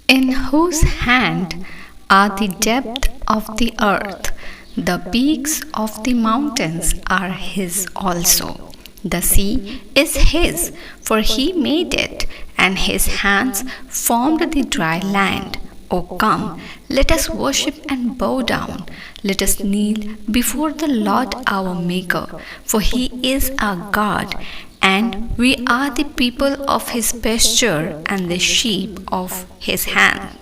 In whose hand are the depths of the earth, the peaks of the mountains are his also. The sea is his, for he made it, and his hands formed the dry land. O come, let us worship and bow down. Let us kneel before the Lord our Maker, for he is our God, and we are the people of his pasture and the sheep of his hand.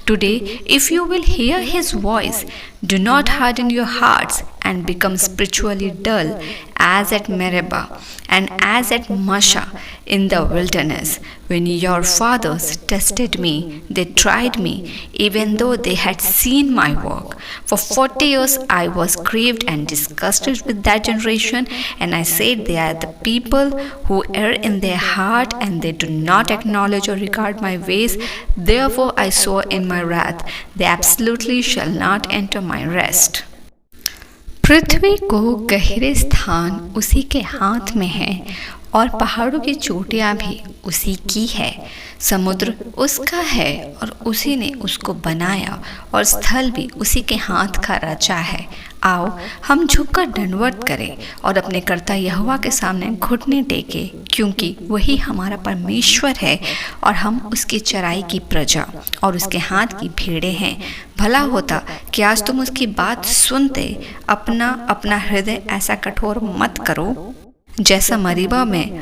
Today, if you will hear his voice, do not harden your hearts and become spiritually dull as at Meribah and as at Massah in the wilderness. When your fathers tested me, they tried me, even though they had seen my work. For 40 years I was grieved and disgusted with that generation, and I said, they are the people who err in their heart, and they do not acknowledge or regard my ways. Therefore I swore in my wrath, they absolutely shall not enter my rest. पृथ्वी को गहरे स्थान उसी के हाथ में है, और पहाड़ों की चोटियाँ भी उसी की है। समुद्र उसका है और उसी ने उसको बनाया, और स्थल भी उसी के हाथ का रचा है। आओ हम झुककर दंडवत करें और अपने कर्ता यहोवा के सामने घुटने टेके, क्योंकि वही हमारा परमेश्वर है और हम उसकी चराई की प्रजा और उसके हाथ की भेड़ें हैं। भला होता कि आज तुम उसकी बात सुनते, अपना अपना हृदय ऐसा कठोर मत करो जैसा मरीबा में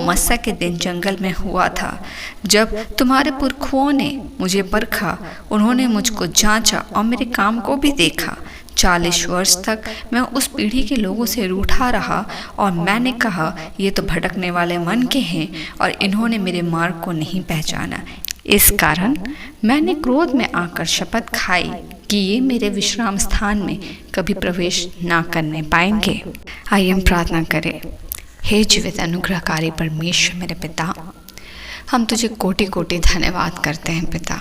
मस्सा के दिन जंगल में हुआ था, जब तुम्हारे पुरखों ने मुझे परखा। उन्होंने मुझको जांचा और मेरे काम को भी देखा। 40 वर्ष तक मैं उस पीढ़ी के लोगों से रूठा रहा, और मैंने कहा, ये तो भटकने वाले मन के हैं और इन्होंने मेरे मार्ग को नहीं पहचाना। इस कारण मैंने क्रोध में आकर शपथ खाई कि ये मेरे विश्राम स्थान में कभी प्रवेश ना करने पाएंगे। आइए हम प्रार्थना करें। हे जीवित अनुग्रहकारी परमेश्वर मेरे पिता, हम तुझे कोटि कोटि धन्यवाद करते हैं पिता।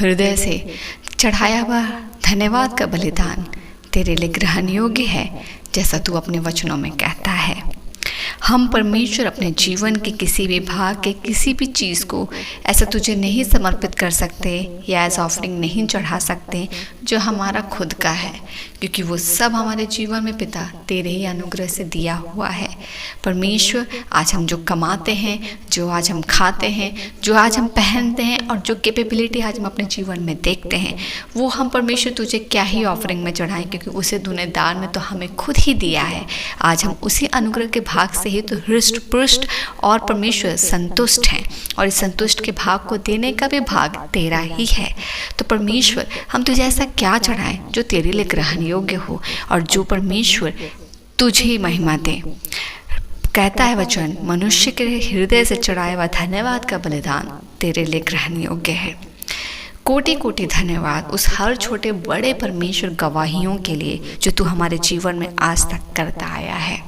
हृदय से चढ़ाया हुआ धन्यवाद का बलिदान तेरे लिए ग्रहण योग्य है, जैसा तू अपने वचनों में कहता है। हम परमेश्वर अपने जीवन के किसी भी भाग के किसी भी चीज़ को ऐसा तुझे नहीं समर्पित कर सकते या एज ऑफरिंग नहीं चढ़ा सकते जो हमारा खुद का है, क्योंकि वो सब हमारे जीवन में पिता तेरे ही अनुग्रह से दिया हुआ है। परमेश्वर, आज हम जो कमाते हैं, जो आज हम खाते हैं, जो आज हम पहनते हैं और जो कैपेबिलिटी आज हम अपने जीवन में देखते हैं, वो हम परमेश्वर तुझे क्या ही ऑफरिंग में चढ़ाएं, क्योंकि उसे तूने दान में तो हमें खुद ही दिया है। आज हम उसी अनुग्रह के भाग से ही तो हृष्ट पुष्ट और परमेश्वर संतुष्ट हैं, और इस संतुष्ट के भाग को देने का भी भाग तेरा ही है। तो परमेश्वर, हम तुझे ऐसा क्या चढ़ाएं जो तेरे लिए ग्रहण योग्य हो और जो परमेश्वर तुझे ही महिमा दे। कहता है वचन, मनुष्य के हृदय से चढ़ाया हुआ धन्यवाद का बलिदान तेरे लिए ग्रहण योग्य है। कोटि कोटि धन्यवाद उस हर छोटे बड़े परमेश्वर गवाहियों के लिए जो तू हमारे जीवन में आज तक करता आया है।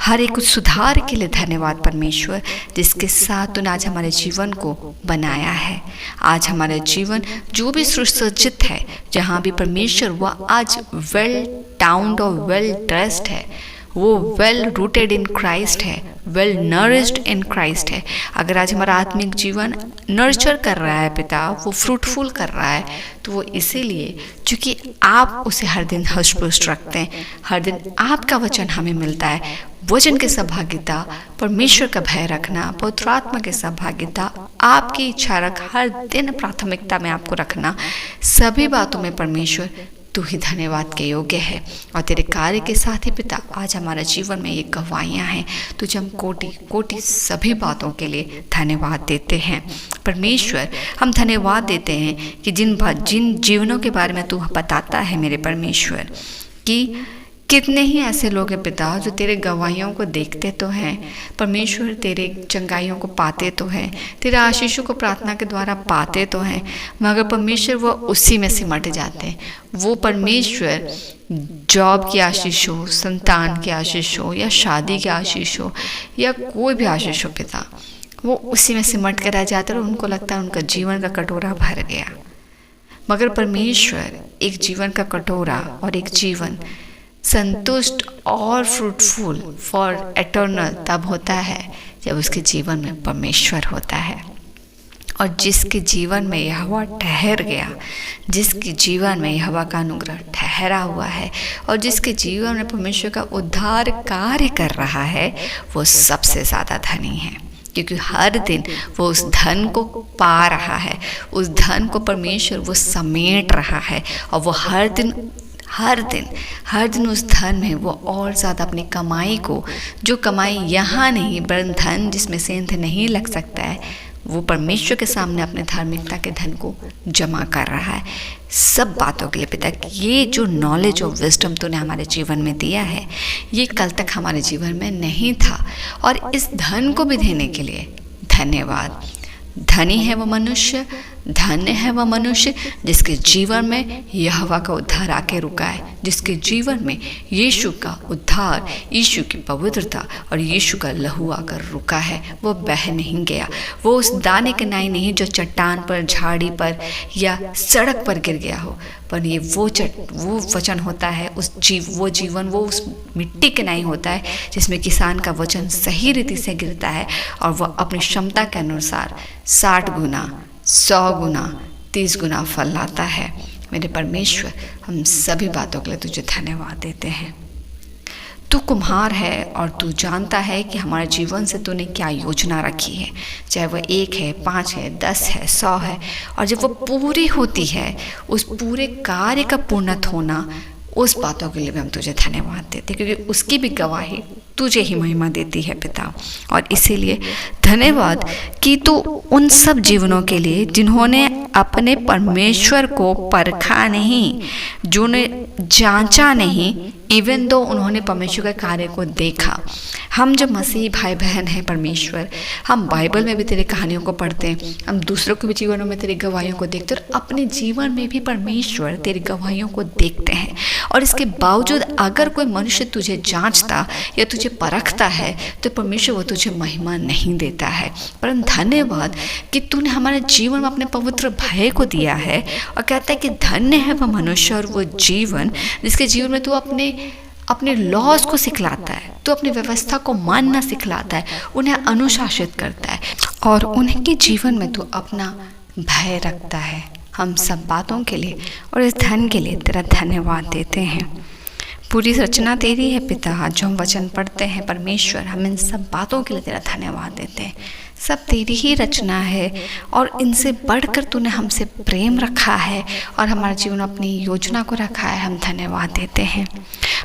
हर एक सुधार के लिए धन्यवाद परमेश्वर, जिसके साथ तूने आज हमारे जीवन को बनाया है। आज हमारा जीवन जो भी सुसज्जित है, जहाँ भी परमेश्वर वह आज वेल टाउन्ड और वेल ड्रेस्ड है, वो वेल रूटेड इन क्राइस्ट है, वेल नरिश्ड इन क्राइस्ट है। अगर आज हमारा आत्मिक जीवन नर्चर कर रहा है पिता, वो फ्रूटफुल कर रहा है, तो वो इसीलिए क्योंकि आप उसे हर दिन हष्ट-पुष्ट रखते हैं। हर दिन आपका वचन हमें मिलता है। वचन की सहभागिता, परमेश्वर का भय रखना, पवित्र आत्मा की सहभागिता, आपकी इच्छा रख, हर दिन प्राथमिकता में आपको रखना, सभी बातों में परमेश्वर तू ही धन्यवाद के योग्य है। और तेरे कार्य के साथ ही पिता आज हमारे जीवन में ये गवाहियाँ हैं। तुझे हम कोटि कोटि सभी बातों के लिए धन्यवाद देते हैं। परमेश्वर, हम धन्यवाद देते हैं कि जिन जीवनों के बारे में तू बताता है मेरे परमेश्वर, कि कितने ही ऐसे लोग हैं पिता जो तेरे गवाहियों को देखते तो हैं परमेश्वर, तेरे चंगाइयों को पाते तो हैं, तेरे आशीषों को प्रार्थना के द्वारा पाते तो हैं, मगर परमेश्वर वो उसी में सिमट जाते हैं। वो परमेश्वर जॉब की आशीष हो, संतान की आशीष हो, या शादी की आशीष हो, या कोई भी आशीष हो पिता, वो उसी में सिमट कर रह जाते और उनको लगता है उनका जीवन का कटोरा भर गया। मगर परमेश्वर, एक जीवन का कटोरा और एक जीवन संतुष्ट और फ्रूटफुल फॉर एटर्नल तब होता है जब उसके जीवन में परमेश्वर होता है। और जिसके जीवन में यहोवा ठहर गया, जिसके जीवन में यहोवा का अनुग्रह ठहरा हुआ है और जिसके जीवन में परमेश्वर का उद्धार कार्य कर रहा है, वो सबसे ज़्यादा धनी है, क्योंकि हर दिन वो उस धन को पा रहा है, उस धन को परमेश्वर वो समेट रहा है और वो हर दिन उस धन में वो और ज़्यादा अपनी कमाई को, जो कमाई यहाँ नहीं वरन धन जिसमें सेंध नहीं लग सकता है, वो परमेश्वर के सामने अपने धार्मिकता के धन को जमा कर रहा है। सब बातों के लिए पिता, ये जो नॉलेज और विजडम तूने हमारे जीवन में दिया है, ये कल तक हमारे जीवन में नहीं था, और इस धन को भी देने के लिए धन्यवाद। धनी है वो मनुष्य, धन्य है वह मनुष्य जिसके जीवन में यहोवा का उद्धार आके रुका है, जिसके जीवन में यीशु का उद्धार, यीशु की पवित्रता और यीशु का लहू आकर रुका है। वो बह नहीं गया, वो उस दाने के नाई नहीं जो चट्टान पर, झाड़ी पर या सड़क पर गिर गया हो, पर ये वो वचन होता है, वो उस मिट्टी के नाई होता है जिसमें किसान का वचन सही रीति से गिरता है और वह अपनी क्षमता के अनुसार 60 गुना, 100 गुना, 30 गुना फल लाता है। मेरे परमेश्वर, हम सभी बातों के लिए तुझे धन्यवाद देते हैं। तू कुम्हार है और तू जानता है कि हमारे जीवन से तूने क्या योजना रखी है, चाहे वह 1 है, 5 है, 10 है, 100 है, और जब वो पूरी होती है, उस पूरे कार्य का पूर्णत होना, उस बातों के लिए भी हम तुझे धन्यवाद देते हैं, क्योंकि उसकी भी गवाही तुझे ही महिमा देती है पिता। और इसीलिए धन्यवाद कि तू उन सब जीवनों के लिए जिन्होंने अपने परमेश्वर को परखा नहीं, जिन्होंने जांचा नहीं, इवन दो उन्होंने परमेश्वर के कार्य को देखा। हम जब मसीह भाई बहन हैं परमेश्वर, हम बाइबल में भी तेरी कहानियों को पढ़ते हैं, हम दूसरों के भी जीवनों में तेरी गवाहियों को देखते हैं, और अपने जीवन में भी परमेश्वर तेरी गवाहियों को देखते हैं। और इसके बावजूद अगर कोई मनुष्य तुझे जांचता या तुझे परखता है तो परमेश्वर वो तुझे महिमा नहीं देता है। परंतु धन्यवाद कि तूने हमारे जीवन में अपने पवित्र भय को दिया है, और कहता है कि धन्य है वह मनुष्य और वो जीवन जिसके जीवन में तू अपने लॉज को सिखलाता है, तो अपनी व्यवस्था को मानना सिखलाता है, उन्हें अनुशासित करता है, और उनके जीवन में तो अपना भय रखता है। हम सब बातों के लिए और इस धन के लिए तेरा धन्यवाद देते हैं। पूरी रचना तेरी है पिता, जो हम वचन पढ़ते हैं परमेश्वर, हम इन सब बातों के लिए तेरा धन्यवाद देते हैं। सब तेरी ही रचना है और इनसे बढ़कर तूने हमसे प्रेम रखा है और हमारे जीवन में अपनी योजना को रखा है। हम धन्यवाद देते हैं।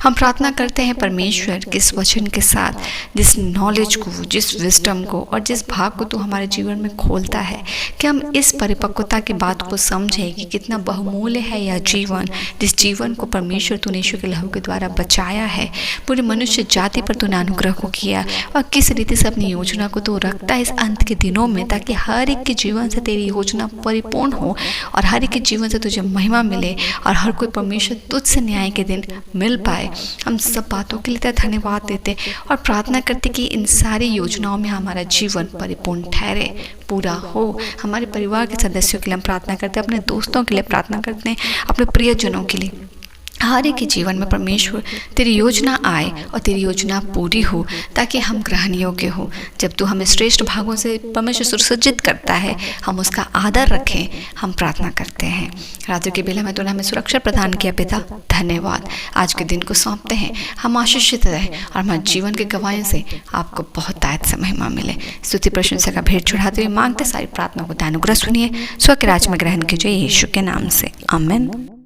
हम प्रार्थना करते हैं परमेश्वर कि इस वचन के साथ जिस नॉलेज को, जिस विजडम को और जिस भाग को तू हमारे जीवन में खोलता है, कि हम इस परिपक्वता की बात को समझें कि कितना बहुमूल्य है यह जीवन, जिस जीवन को परमेश्वर तूने यीशु के लहू के द्वारा बचाया है। पूरी मनुष्य जाति पर तूने अनुग्रह को किया और किस रीति से अपनी योजना को तू रखता है इस अंत के दिनों में, ताकि हर एक के जीवन से तेरी योजना परिपूर्ण हो और हर एक के जीवन से तुझे महिमा मिले और हर कोई परमेश्वर तुझसे न्याय के दिन मिल पाए। हम सब बातों के लिए धन्यवाद देते और प्रार्थना करते कि इन सारी योजनाओं में हमारा जीवन परिपूर्ण ठहरे, पूरा हो। हमारे परिवार के सदस्यों के लिए हम प्रार्थना करते हैं, अपने दोस्तों के लिए प्रार्थना करते हैं, अपने प्रियजनों के लिए। हर एक के जीवन में परमेश्वर तेरी योजना आए और तेरी योजना पूरी हो, ताकि हम ग्रहण योग्य हो। जब तू हमें श्रेष्ठ भागों से परमेश्वर सुसज्जित करता है, हम उसका आदर रखें। हम प्रार्थना करते हैं। रात्रि के बेला में तूने हमें सुरक्षा प्रदान किया पिता, धन्यवाद। आज के दिन को सौंपते हैं, हम आशीषित रहे और हमारे जीवन के गवाहियों से आपको बहुत आयत से महिमा मिले। स्तुति प्रशंसा का भेंट चढ़ाते हुए मांगते सारी प्रार्थना को अनुग्रह सुनिए। स्व के राज में ग्रहण कीजिए यीशु के नाम से, आमीन।